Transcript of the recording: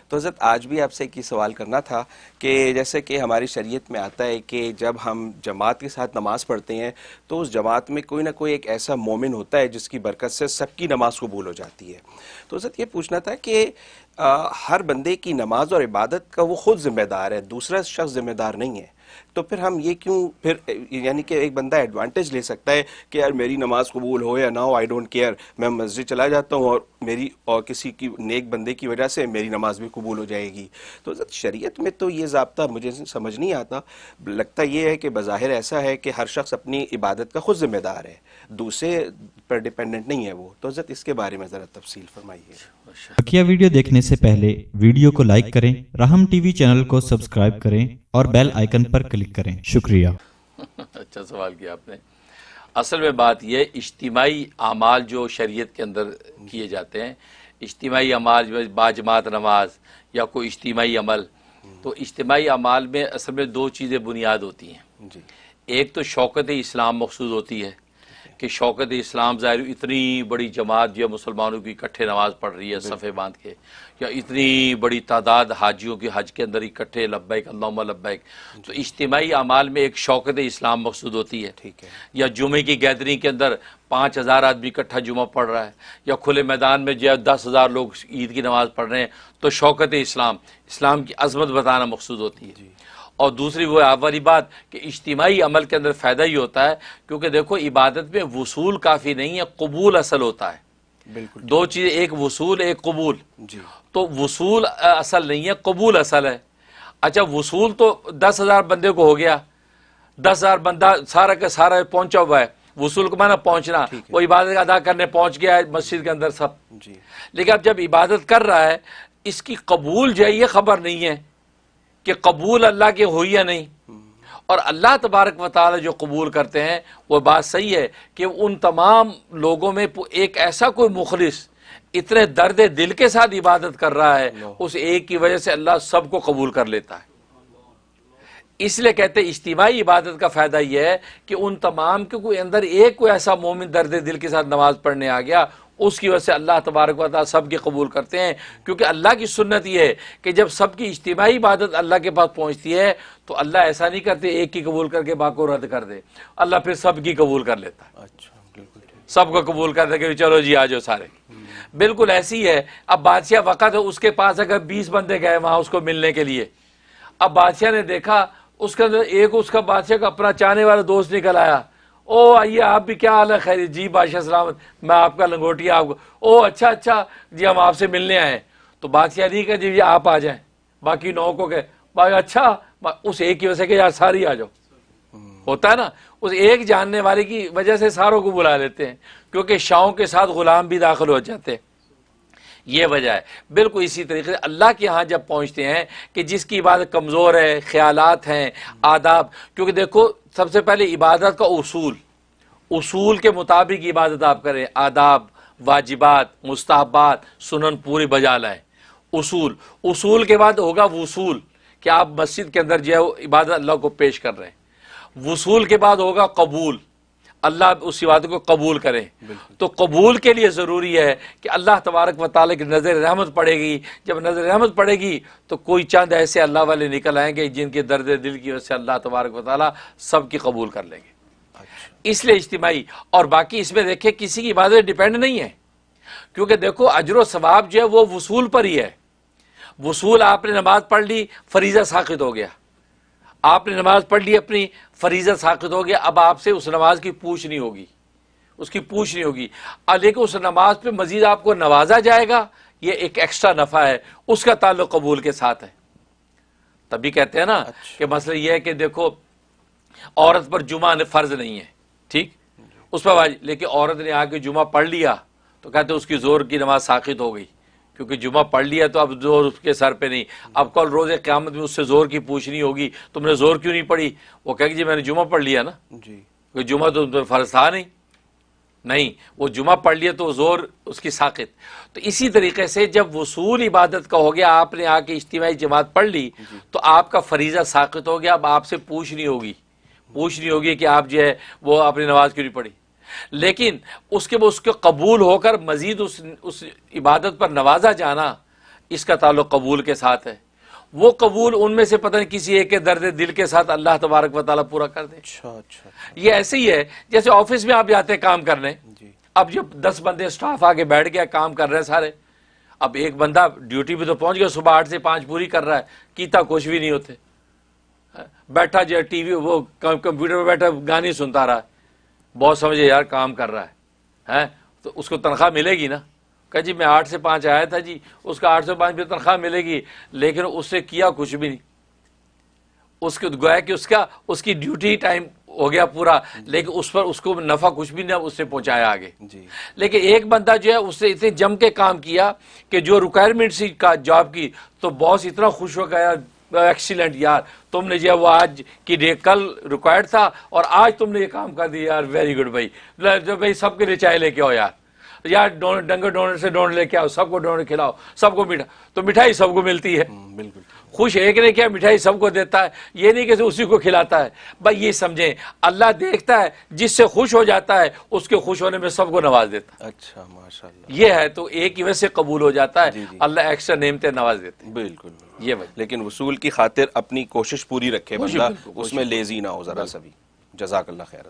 تو حضرت آج بھی آپ سے ایک سوال کرنا تھا کہ جیسے کہ ہماری شریعت میں آتا ہے کہ جب ہم جماعت کے ساتھ نماز پڑھتے ہیں تو اس جماعت میں کوئی نہ کوئی ایک ایسا مومن ہوتا ہے جس کی برکت سے سب کی نماز قبول ہو جاتی ہے. تو حضرت یہ پوچھنا تھا کہ ہر بندے کی نماز اور عبادت کا وہ خود ذمہ دار ہے, دوسرا شخص ذمہ دار نہیں ہے, تو پھر ہم یہ کیوں پھر یعنی کہ ایک بندہ ایڈوانٹیج لے سکتا ہے کہ یار میری نماز قبول ہو یا نہ ہو, آئی ڈونٹ کیئر, میں مسجد چلا جاتا ہوں اور میری اور کسی کی نیک بندے کی وجہ سے میری نماز بھی قبول ہو جائے گی. تو حضرت شریعت میں تو یہ ضابطہ مجھے سمجھ نہیں آتا. لگتا یہ ہے کہ بظاہر ایسا ہے کہ ہر شخص اپنی عبادت کا خود ذمہ دار ہے, دوسرے پر ڈیپینڈنٹ نہیں ہے وہ. تو حضرت اس کے بارے میں ذرا تفصیل فرمائیے. بقیہ ویڈیو دیکھنے سے پہلے ویڈیو کو لائک کریں, رحم ٹی وی چینل کو سبسکرائب کریں اور بیل آئیکن پر کلک کریں. شکریہ. اچھا سوال کیا آپ نے. اصل میں بات یہ اجتماعی اعمال جو شریعت کے اندر کیے جاتے ہیں, اجتماعی اعمال باجماعت نماز یا کوئی اجتماعی عمل, تو اجتماعی اعمال میں اصل میں دو چیزیں بنیاد ہوتی ہیں. ایک تو شوکت اسلام مقصود ہوتی ہے کہ شوکت اسلام ظاہر اتنی بڑی جماعت جو مسلمانوں کی اکٹھے نماز پڑھ رہی ہے صفے باندھ کے, یا اتنی بڑی تعداد حاجیوں کی حج کے اندر اکٹھے لبیک اللہم لبیک, تو اجتماعی اعمال میں ایک شوکت اسلام مقصود ہوتی ہے. یا جمعے کی گیدرنگ کے اندر 5000 آدمی اکٹھا جمعہ پڑھ رہا ہے, یا کھلے میدان میں جو 10,000 لوگ عید کی نماز پڑھ رہے ہیں, تو شوکت اسلام, اسلام کی عظمت بتانا مقصود ہوتی ہے. اور دوسری وہ اولی بات کہ اجتماعی عمل کے اندر فائدہ ہی ہوتا ہے, کیونکہ دیکھو عبادت میں وصول کافی نہیں ہے, قبول اصل ہوتا ہے. بالکل دو چیزیں, ایک وصول ایک قبول. تو وصول اصل نہیں ہے, قبول اصل ہے. اچھا وصول تو 10,000 بندے کو ہو گیا, 10,000 بندہ سارا کا سارا پہنچا ہوا ہے, وصول کو مانا پہنچنا, وہ عبادت ادا کرنے پہنچ گیا ہے مسجد کے اندر سب. لیکن اب جب عبادت کر رہا ہے, اس کی قبول جو ہے یہ خبر نہیں ہے کہ قبول اللہ کے ہوئی یا نہیں. اور اللہ تبارک و تعالی جو قبول کرتے ہیں وہ بات صحیح ہے کہ ان تمام لوگوں میں ایک ایسا کوئی مخلص اتنے درد دل کے ساتھ عبادت کر رہا ہے, اس ایک کی وجہ سے اللہ سب کو قبول کر لیتا ہے. اس لیے کہتے ہیں اجتماعی عبادت کا فائدہ یہ ہے کہ ان تمام کے کوئی اندر ایک کوئی ایسا مومن درد دل کے ساتھ نماز پڑھنے آ گیا, اس کی وجہ سے اللہ تبارک و تعالیٰ سب کی قبول کرتے ہیں. کیونکہ اللہ کی سنت یہ ہے کہ جب سب کی اجتماعی عبادت اللہ کے پاس پہنچتی ہے تو اللہ ایسا نہیں کرتے ایک کی قبول کر کے باقی کو رد کر دے, اللہ پھر سب کی قبول کر لیتا ہے. سب کو قبول کر دے کہ چلو جی آ جاؤ سارے. بالکل ایسی ہے. اب بادشاہ وقت ہے, اس کے پاس اگر 20 بندے گئے وہاں اس کو ملنے کے لیے, اب بادشاہ نے دیکھا اس کے اندر ایک اس کا بادشاہ کا اپنا چاہنے والا دوست نکل آیا, او آئیے آپ بھی, کیا حال ہے, خیر جی بادشاہ سلامت, میں آپ کا لنگوٹیا آپ کو, او اچھا اچھا جی ہم آپ سے ملنے آئے. تو بادشاہ نہیں کہ جی آپ آ جائیں, باقی 9 کو کہ اچھا, اس ایک کی وجہ سے کہ یار ساری آ جاؤ. ہوتا ہے نا, اس ایک جاننے والے کی وجہ سے ساروں کو بلا لیتے ہیں, کیونکہ شاہوں کے ساتھ غلام بھی داخل ہو جاتے ہیں. یہ وجہ ہے. بالکل اسی طریقے سے اللہ کے ہاں جب پہنچتے ہیں کہ جس کی عبادت کمزور ہے, خیالات ہیں, آداب, کیونکہ دیکھو سب سے پہلے عبادت کا اصول کے مطابق عبادت آپ کریں, آداب, واجبات, مستحبات, سنن پوری بجا لائیں. اصول کے بعد ہوگا وصول کہ آپ مسجد کے اندر جو ہے عبادت اللہ کو پیش کر رہے ہیں. وصول کے بعد ہوگا قبول, اللہ اس عبادت کو قبول کرے. تو قبول کے لیے ضروری ہے کہ اللہ تبارک و تعالیٰ کی نظر رحمت پڑے گی. جب نظر رحمت پڑے گی تو کوئی چند ایسے اللہ والے نکل آئیں گے جن کے درد دل کی وجہ سے اللہ تبارک و تعالیٰ سب کی قبول کر لیں گے. اس لیے اجتماعی, اور باقی اس میں دیکھیں کسی کی عبادت ڈیپینڈ نہیں ہے, کیونکہ دیکھو اجر و ثواب جو ہے وہ وصول پر ہی ہے. وصول آپ نے نماز پڑھ لی, فریضہ ساقط ہو گیا, آپ نے نماز پڑھ لی, اپنی فریضہ ساقط ہو گیا, اب آپ سے اس نماز کی پوچھ نہیں ہوگی, اس کی پوچھ نہیں ہوگی. لیکن اس نماز پہ مزید آپ کو نوازا جائے گا, یہ ایک ایکسٹرا نفع ہے, اس کا تعلق قبول کے ساتھ ہے. تبھی کہتے ہیں نا کہ مسئلہ یہ ہے کہ دیکھو عورت پر جمعہ فرض نہیں ہے, ٹھیک, اس پر واجب, لیکن عورت نے آ کے جمعہ پڑھ لیا تو کہتے ہیں اس کی زور کی نماز ساقط ہو گئی, کیونکہ جمعہ پڑھ لیا تو اب زور اس کے سر پہ نہیں. اب کل روز قیامت میں اس سے زور کی پوچھنی ہوگی, تم نے زور کیوں نہیں پڑھی؟ وہ کہے گی جی میں نے جمعہ پڑھ لیا نا, کہ جمعہ تو فرض تھا نہیں, وہ جمعہ پڑھ لیا تو زور اس کی ساقط. تو اسی طریقے سے جب وصول عبادت کا ہو گیا, آپ نے آ کے اجتماعی جماعت پڑھ لی تو آپ کا فریضہ ساقط ہو گیا. اب آپ سے پوچھنی ہوگی کہ آپ جو ہے وہ اپنی نماز کیوں نہیں پڑھی. لیکن اس کے قبول ہو کر مزید اس عبادت پر نوازا جانا, اس کا تعلق قبول کے ساتھ ہے. وہ قبول ان میں سے پتہ نہیں کسی ایک کے درد دل کے ساتھ اللہ تبارک و تعالیٰ پورا کر دے. اچھا. یہ ایسے ہی ہے جیسے آفس میں آپ جاتے ہیں کام کرنے, جی. اب جب 10 بندے سٹاف آگے بیٹھ گیا کام کر رہے ہیں سارے, اب ایک بندہ ڈیوٹی پہ تو پہنچ گیا, صبح 8 سے 5 پوری کر رہا ہے, کیتا کچھ بھی نہیں ہوتے, بیٹھا جو ٹی وی وہ کمپیوٹر پہ بیٹھا گانے سنتا رہا. بہت سمجھے یار کام کر رہا ہے, تو اس کو تنخواہ ملے گی نا. کہ جی میں 8 سے 5 آیا تھا جی, اس کا 8 سے 5 پہ تنخواہ ملے گی, لیکن اس سے کیا کچھ بھی نہیں. اس کو گویا کہ اس کی ڈیوٹی ٹائم ہو گیا پورا, لیکن اس پر اس کو نفع کچھ بھی نہیں اس سے پہنچایا آگے. جی. لیکن ایک بندہ جو ہے اس سے اتنے جم کے کام کیا کہ جو ریکوائرمنٹ سی کا جاب کی, تو باس اتنا خوش ہو گیا, ایکسیلنٹ یار تم نے جو ہے وہ آج کی ڈے کل ریکوائرڈ تھا اور آج تم نے یہ کام کر دیا یار, ویری گڈ بھائی. جو بھائی سب کے لیے چائے لے کے آؤ یار ڈنگر ڈونر سے ڈونر لے کے آؤ, سب کو ڈونر کھلاؤ, سب کو میٹھا. تو مٹھائی سب کو ملتی ہے, بالکل. خوش ایک نے کیا مٹھائی سب کو دیتا ہے, یہ نہیں کہ اسی کو کھلاتا ہے. بھائی یہ سمجھیں اللہ دیکھتا ہے جس سے خوش ہو جاتا ہے اس کے خوش ہونے میں سب کو نواز دیتا ہے. اچھا ماشاءاللہ. یہ ہے تو ایک ہی وجہ سے قبول ہو جاتا ہے, اللہ ایکسٹرا نعمتیں نواز دیتے ہیں. بالکل. یہ بھائی لیکن وصول کی خاطر اپنی کوشش پوری رکھے بندہ, بالکل، اس میں لیزی نہ ہو ذرا سا بھی. جزاک اللہ خیر.